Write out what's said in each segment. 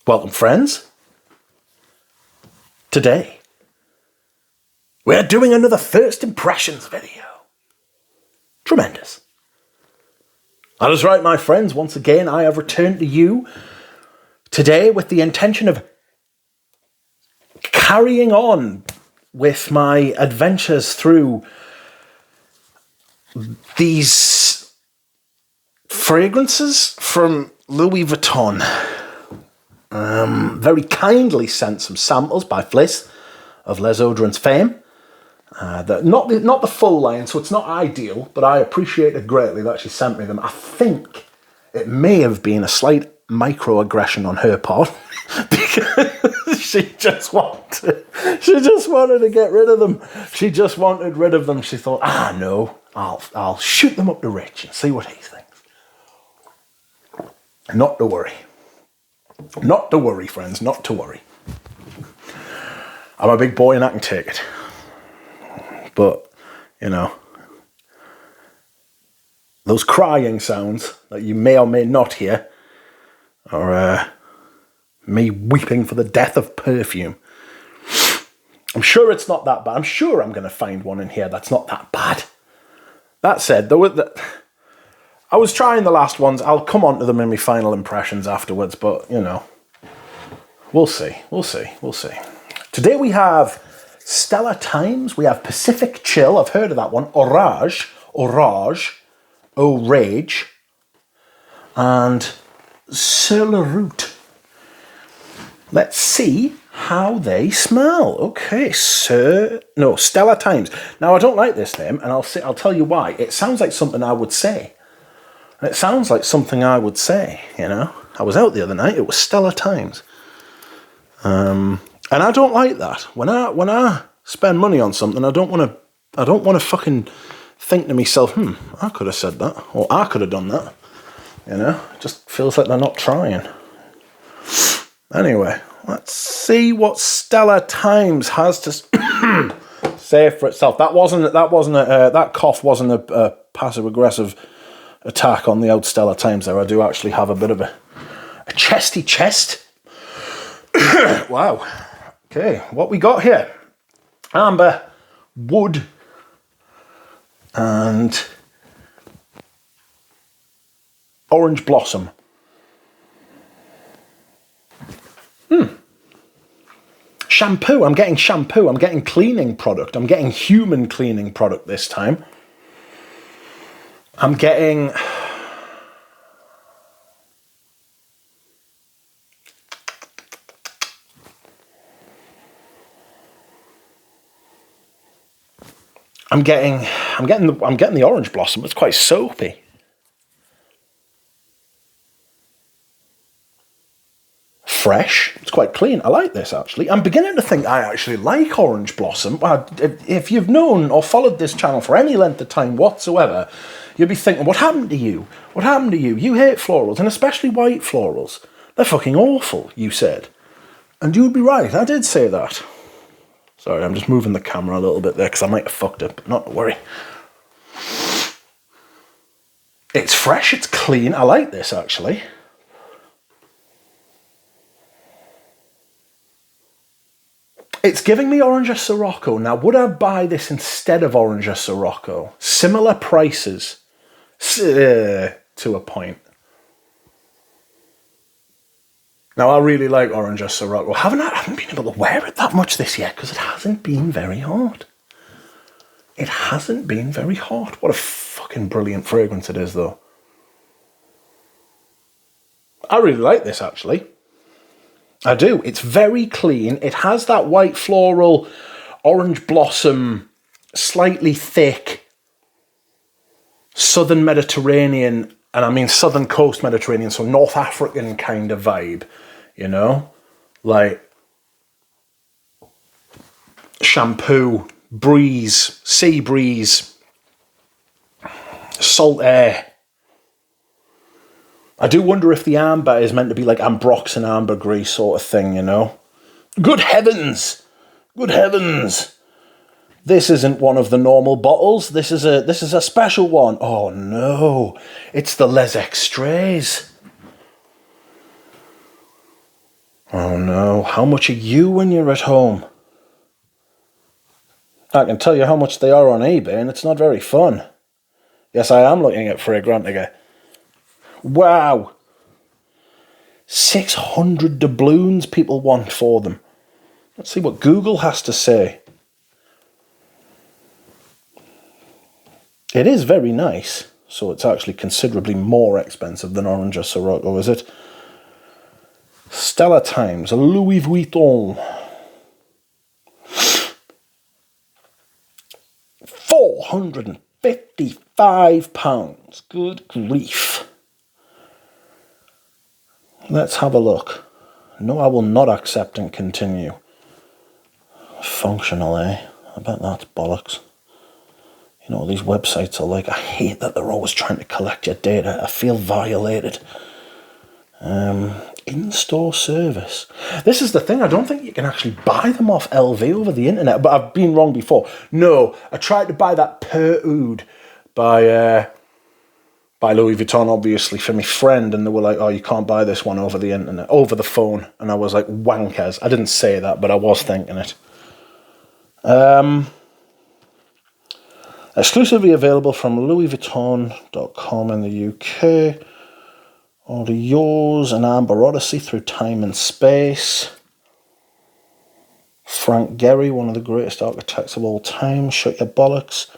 Welcome, friends. Today, we're doing another first impressions video. Tremendous. That is right, my friends. Once again, I have returned to you today with the intention of carrying on with my adventures through these fragrances from Louis Vuitton. Very kindly sent some samples by Fliss of Les Odorants fame. Not the full line, so it's not ideal, but I appreciate it greatly that she sent me them. I think it may have been a slight microaggression on her part because she just wanted to get rid of them. She just wanted rid of them. She thought, no, I'll shoot them up to Rich and see what he thinks. Not to worry. Not to worry, friends, not to worry. I'm a big boy and I can take it. But, you know, those crying sounds that you may or may not hear are me weeping for the death of perfume. I'm sure it's not that bad. I'm sure I'm going to find one in here that's not that bad. That said, I was trying the last ones. I'll come on to them in my final impressions afterwards, but, you know, we'll see. Today we have Stellar Times, we have Pacific Chill, I've heard of that one, Orage, and Sur Le Route. Let's see how they smell. Okay, Stellar Times. Now, I don't like this name, and I'll tell you why. It sounds like something I would say. You know. I was out the other night, it was Stellar Times. And I don't like that. When I spend money on something, I don't want to fucking think to myself, I could have said that, or I could have done that. You know, it just feels like they're not trying. Anyway, let's see what Stellar Times has to say for itself. That cough wasn't a passive aggressive attack on the old Stellar Times there. I do actually have a bit of a chesty chest. Wow. Okay, what we got here? Amber, wood, and orange blossom. Shampoo. I'm getting shampoo. I'm getting cleaning product. I'm getting human cleaning product this time. I'm getting the orange blossom. It's quite soapy. Fresh. It's quite clean. I like this, actually. I'm beginning to think I actually like orange blossom. If you've known or followed this channel for any length of time whatsoever, you'll be thinking, what happened to you? What happened to you? You hate florals, and especially white florals. They're fucking awful, you said. And you'd be right. I did say that. Sorry, I'm just moving the camera a little bit there because I might have fucked up, but not to worry. It's fresh, it's clean. I like this, actually. It's giving me Orange Sirocco. Now, would I buy this instead of Orange Sirocco? Similar prices to a point. Now, I really like Orange Sirocco. I haven't been able to wear it that much this year because it hasn't been very hot. It hasn't been very hot. What a fucking brilliant fragrance it is, though. I really like this, actually. I do. It's very clean. It has that white floral, orange blossom, slightly thick, southern Mediterranean, and I mean southern coast Mediterranean, so North African kind of vibe, you know? Like shampoo, breeze, sea breeze, salt air. I do wonder if the amber is meant to be like ambroxan ambergris sort of thing, you know? Good heavens! Good heavens! This isn't one of the normal bottles. This is a special one. Oh no! It's the Les Extraits. Oh no, how much are you when you're at home? I can tell you how much they are on eBay, and it's not very fun. Yes, I am looking at Fragrantica. Wow! 600 doubloons people want for them. Let's see what Google has to say. It is very nice, so it's actually considerably more expensive than Orange or Sirocco, is it? Stellar Times, Louis Vuitton. £455. Good grief. Let's have a look. No, I will not accept and continue. Functional, eh? I bet that's bollocks. You know, these websites are like, I hate that they're always trying to collect your data. I feel violated. In-store service. This is the thing, I don't think you can actually buy them off LV over the internet, but I've been wrong before. No, I tried to buy that Per Oud by Louis Vuitton, obviously, for my friend, and they were like, oh, you can't buy this one over the internet, over the phone. And I was like, wankers. I didn't say that, but I was thinking it. Exclusively available from louisvuitton.com in the UK. Order yours, an Amber Odyssey through time and space. Frank Gehry, one of the greatest architects of all time. Shut your bollocks.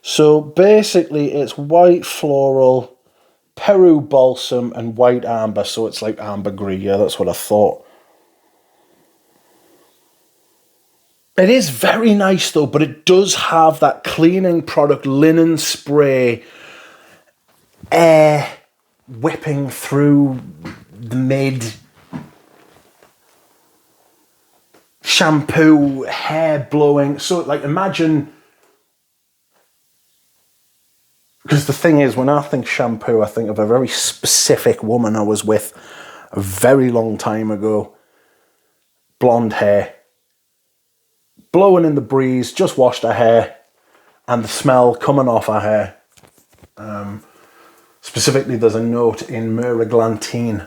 So basically it's white floral, Peru balsam and white amber. So it's like ambergris. Yeah, that's what I thought. It is very nice though, but it does have that cleaning product linen spray air whipping through the mid, shampoo, hair blowing. So like imagine, because the thing is, when I think shampoo, I think of a very specific woman I was with a very long time ago. Blonde hair, blowing in the breeze, just washed her hair, and the smell coming off her hair. Specifically, there's a note in Miraglantine,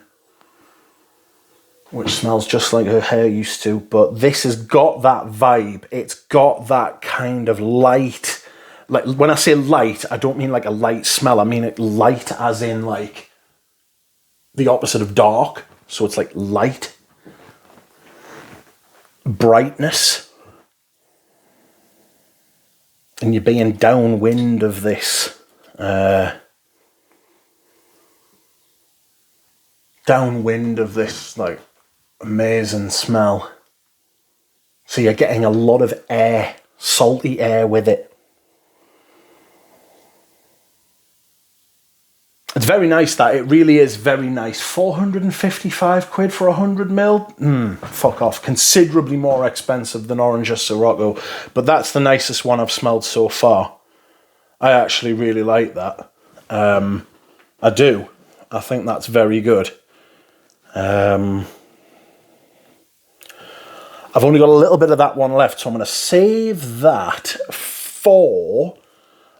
which smells just like her hair used to, but this has got that vibe. It's got that kind of light, like when I say light, I don't mean like a light smell, I mean it light as in like the opposite of dark. So it's like light, brightness, and you're being downwind of this like amazing smell. So you're getting a lot of air, salty air with it. It's very nice, that. It really is very nice. 455 quid for 100 mil? Fuck off. Considerably more expensive than Orange or Sirocco, but that's the nicest one I've smelled so far. I actually really like that. I do. I think that's very good. I've only got a little bit of that one left, so I'm going to save that for...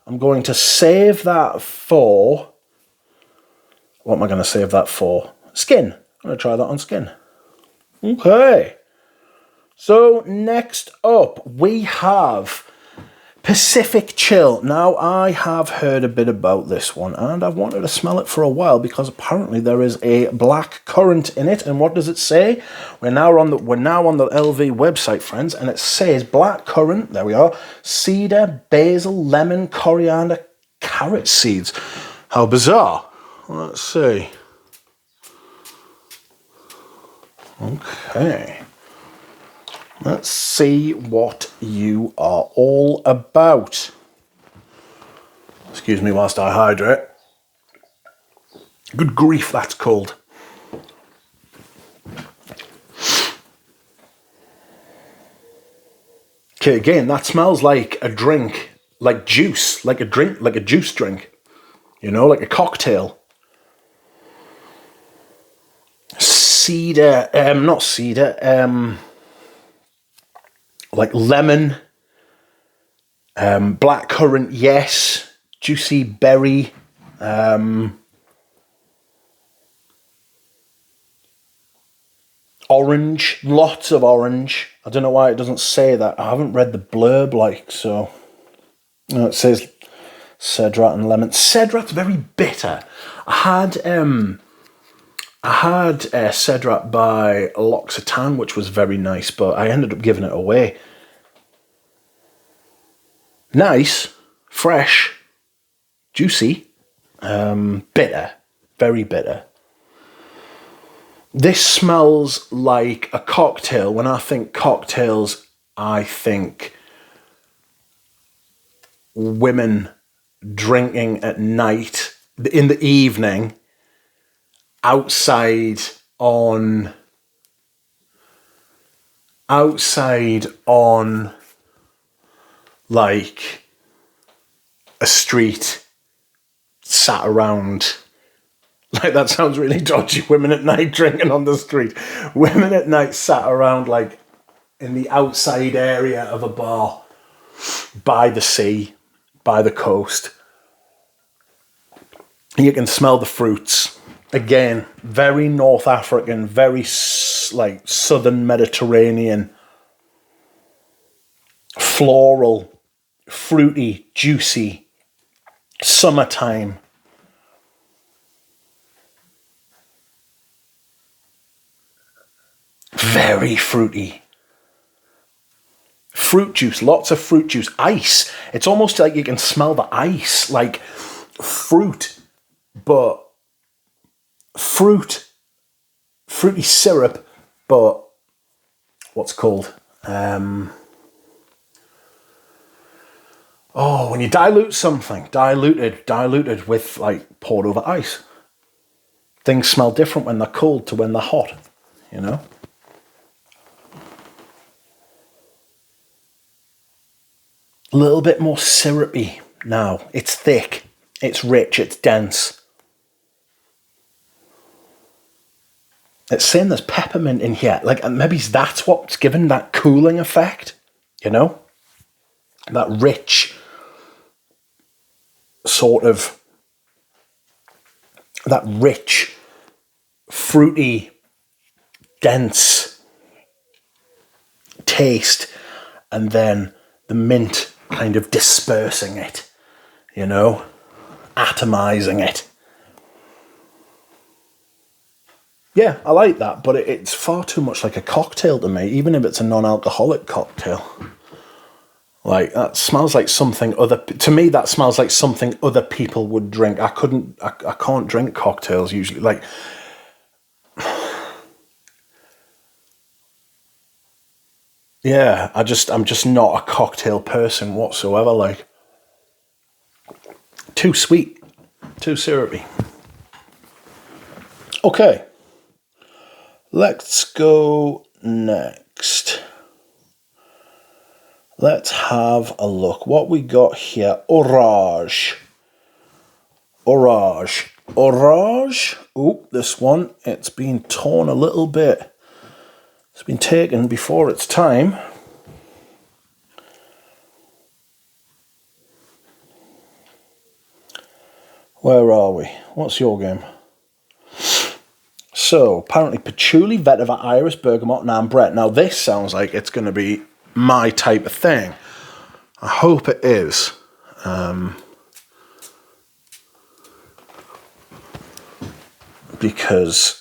What am I going to save that for? Skin. I'm going to try that on skin. Okay. So next up, we have Pacific Chill. Now, I have heard a bit about this one, and I've wanted to smell it for a while because apparently there is a black currant in it. And what does it say? We're now on the LV website, friends, and it says black currant. There we are. Cedar, basil, lemon, coriander, carrot seeds. How bizarre. Let's see. Okay. Let's see what you are all about. Excuse me whilst I hydrate. Good grief, that's cold. Okay, again, that smells like a drink, like juice, like a juice drink. You know, like a cocktail. Cedar, not cedar, like lemon, black currant, yes, juicy berry, Orange, lots of orange. I don't know why it doesn't say that. I haven't read the blurb, like, so. No, it says cedrat and lemon. Cedrat's very bitter. I had cedrat by L'Occitane, which was very nice, but I ended up giving it away. Nice, fresh, juicy, bitter, very bitter. This smells like a cocktail. When I think cocktails, I think women drinking at night, in the evening, outside on like a street, sat around. Like, that sounds really dodgy. Women at night drinking on the street. Women at night sat around, like, in the outside area of a bar, by the sea, by the coast. You can smell the fruits. Again, very North African, very, like, southern Mediterranean. Floral, fruity, juicy, summertime. Very fruity. Fruit juice, lots of fruit juice. Ice. It's almost like you can smell the ice. Like fruit, but fruity syrup, but what's it called? When you dilute something, diluted with, like, poured over ice. Things smell different when they're cold to when they're hot, you know? A little bit more syrupy now. It's thick, it's rich, it's dense. It's saying there's peppermint in here. Like, maybe that's what's given that cooling effect, you know? That rich sort of, that rich, fruity, dense taste, and then the mint kind of dispersing it, you know, atomizing it. Yeah, I like that, but it's far too much like a cocktail to me, even if it's a non-alcoholic cocktail. Like, that smells like something to me, that smells like something other people would drink. I can't drink cocktails usually. Like, yeah, I'm just not a cocktail person whatsoever. Like, too sweet, too syrupy. Okay, let's go next. Let's have a look. What we got here? Orage. Oh, this one, it's been torn a little bit. It's been taken before its time. Where are we? What's your game? So, apparently patchouli, vetiver, iris, bergamot, and ambrette. Now, this sounds like it's going to be my type of thing. I hope it is. Because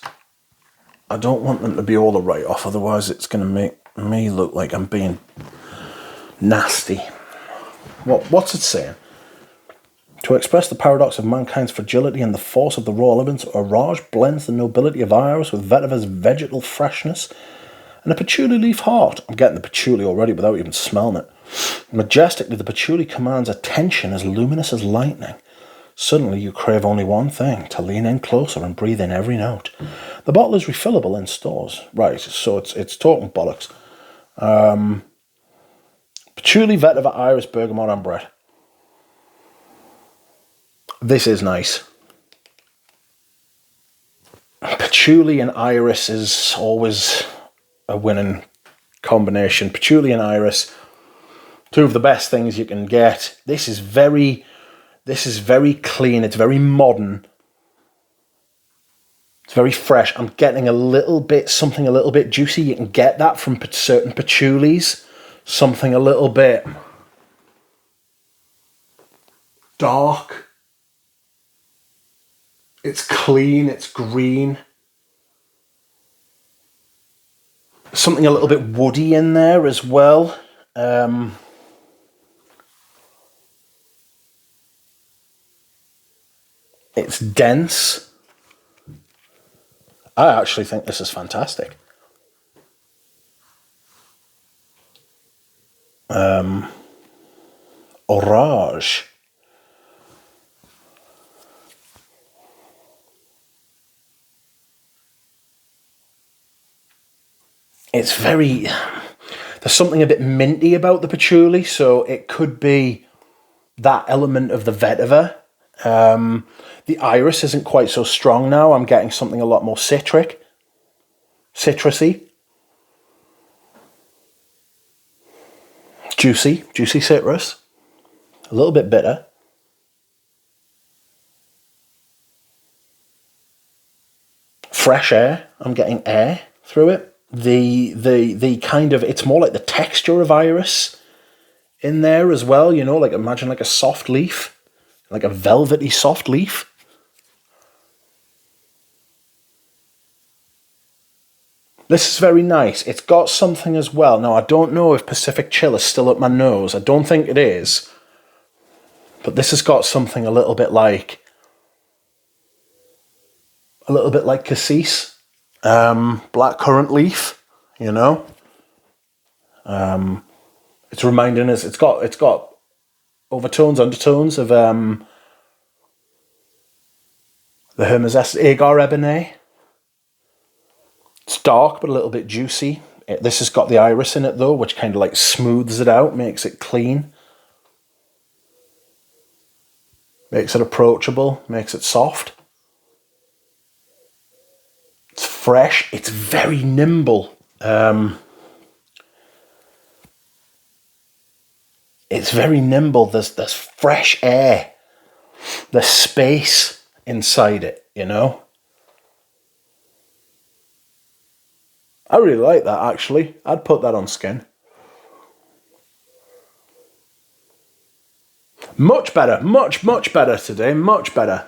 I don't want them to be all the right off, otherwise it's going to make me look like I'm being nasty. What's it saying? To express the paradox of mankind's fragility and the force of the raw elements, Orage blends the nobility of iris with vetiver's vegetal freshness and a patchouli leaf heart. I'm getting the patchouli already without even smelling it. Majestically, the patchouli commands attention as luminous as lightning. Suddenly, you crave only one thing, to lean in closer and breathe in every note. The bottle is refillable in stores. Right, so it's talking bollocks. Patchouli, vetiver, iris, bergamot, ambrette. This is nice. Patchouli and iris is always a winning combination. Patchouli and iris, two of the best things you can get. This is very clean. It's very modern. It's very fresh. I'm getting a little bit, something a little bit juicy. You can get that from certain patchoulis. Something a little bit dark. It's clean, it's green. Something a little bit woody in there as well. It's dense. I actually think this is fantastic. Orage. It's very... There's something a bit minty about the patchouli, so it could be that element of the vetiver. The iris isn't quite so strong now. I'm getting something a lot more citrusy. Juicy citrus. A little bit bitter. Fresh air. I'm getting air through it. The kind of, it's more like the texture of iris in there as well, you know, like imagine like a soft leaf, like a velvety soft leaf. This is very nice. It's got something as well. Now, I don't know if Pacific Chill is still up my nose. I don't think it is. But this has got something a little bit like cassis, black currant leaf, you know. It's reminding us. It's got overtones, undertones of the Hermes Agar Ebene. It's dark but a little bit juicy. This has got the iris in it though, which kind of like smooths it out, makes it clean. Makes it approachable, makes it soft. It's fresh, it's very nimble. It's very nimble, there's fresh air. There's space inside it, you know? I really like that, actually. I'd put that on skin. Much better. Much better today. Much better.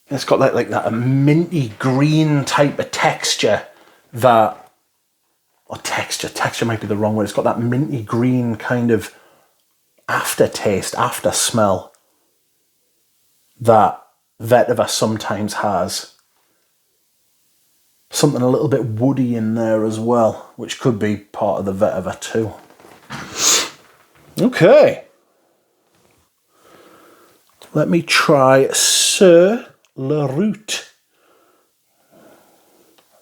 It's got like that minty green type of texture that... Or texture might be the wrong word. It's got that minty green kind of aftertaste, after smell that vetiver sometimes has. Something a little bit woody in there as well, which could be part of the vetiver too. Okay. Let me try Sur Le Route.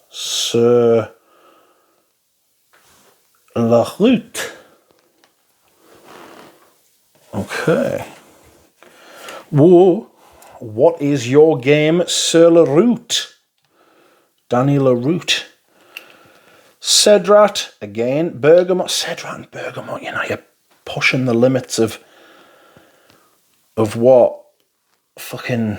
Sur La Route. Okay. Whoa. What is your game, Sur La Route? Danny La Route. Cedrat, again, bergamot. Cedrat and bergamot, you know, you're pushing the limits of what fucking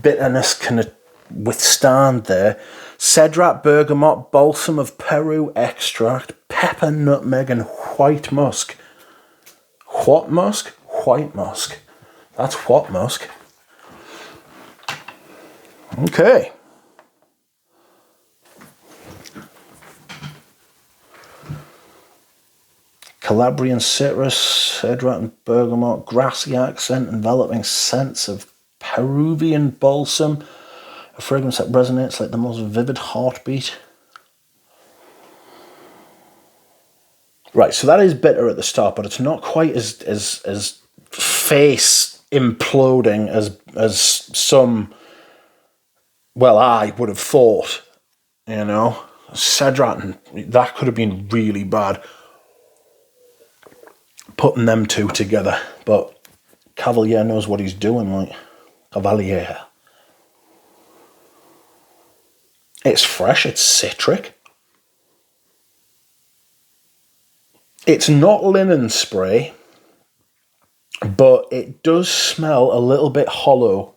bitterness can withstand there. Cedrat, bergamot, balsam of Peru extract, pepper, nutmeg, and white musk. What musk? White musk. That's what musk. Okay. Calabrian citrus, cedrat and bergamot, grassy accent, enveloping scents of Peruvian balsam. A fragrance that resonates like the most vivid heartbeat. Right, so that is bitter at the start, but it's not quite as face imploding as some, well, I would have thought, you know. Cedrat, that could have been really bad, putting them two together, but Cavalier knows what he's doing, like. Cavalier. It's fresh, it's citric. It's not linen spray, but it does smell a little bit hollow.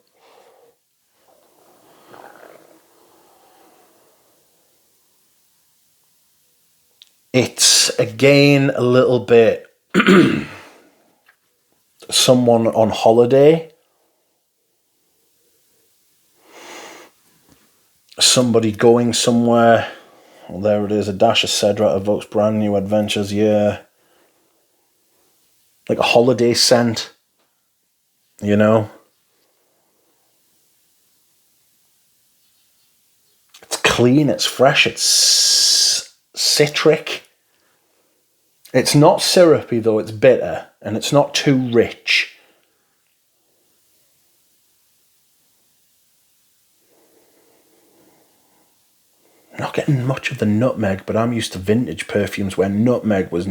It's, again, a little bit someone on holiday. Somebody going somewhere. Well, there it is. A dash of cedar evokes brand new adventures. Yeah. Like a holiday scent. You know? It's clean. It's fresh. It's citric. It's not syrupy, though. It's bitter. And it's not too rich. Not getting much of the nutmeg, but I'm used to vintage perfumes where nutmeg was...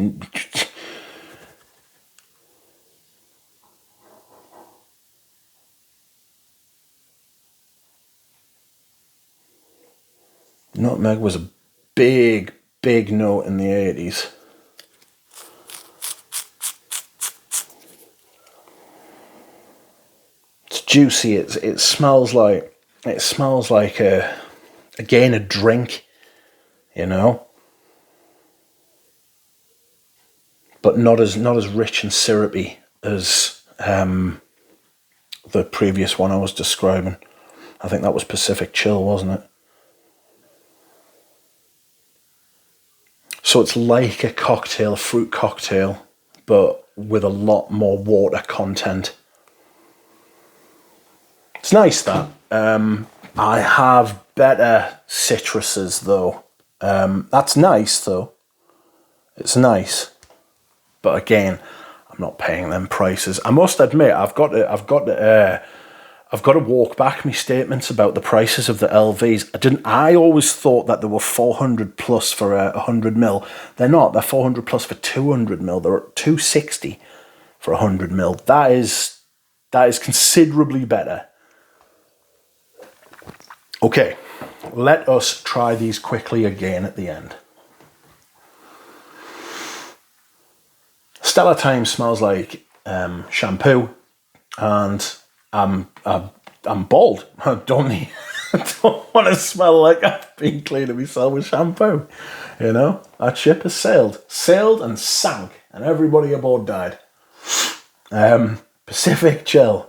Nutmeg was a big, big note in the 80s. It's juicy. It smells like again a drink, you know, but not as rich and syrupy as the previous one I was describing. I think that was Pacific Chill, wasn't it? So it's like a cocktail, a fruit cocktail, but with a lot more water content. It's nice, that. I have better citruses, though. That's nice, though. It's nice. But again, I'm not paying them prices. I must admit, I've got to walk back my statements about the prices of the LVs. I always thought that they were 400 plus for 100ml. They're not. They're 400 plus for 200ml. They're at 260 for 100ml. That is considerably better. Okay, let us try these quickly again at the end. Stellar Time smells like shampoo, and I'm bald. I don't want to smell like I've been cleaning myself with shampoo. You know, that ship has sailed and sank, and everybody aboard died. Pacific Chill.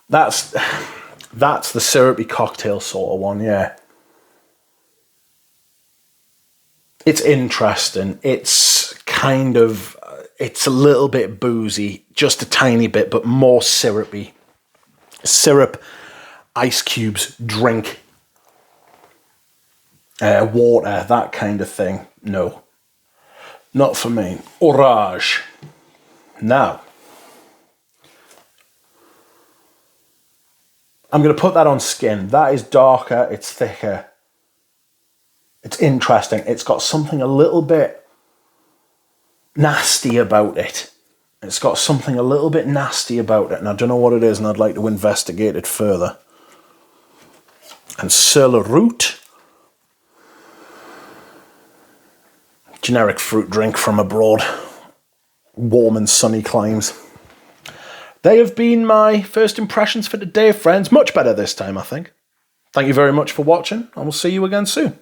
That's the syrupy cocktail sort of one, yeah. It's interesting. It's it's a little bit boozy, just a tiny bit, but more syrupy. Syrup, ice cubes, drink, water, that kind of thing. No, not for me. Orage. Now, I'm going to put that on skin. That is darker, it's thicker. It's interesting. It's got something a little bit nasty about it. It's got something a little bit nasty about it, and I don't know what it is, and I'd like to investigate it further. And Sur Le Route. Generic fruit drink from abroad. Warm and sunny climes. They have been my first impressions for today, friends. Much better this time, I think. Thank you very much for watching, and we'll see you again soon.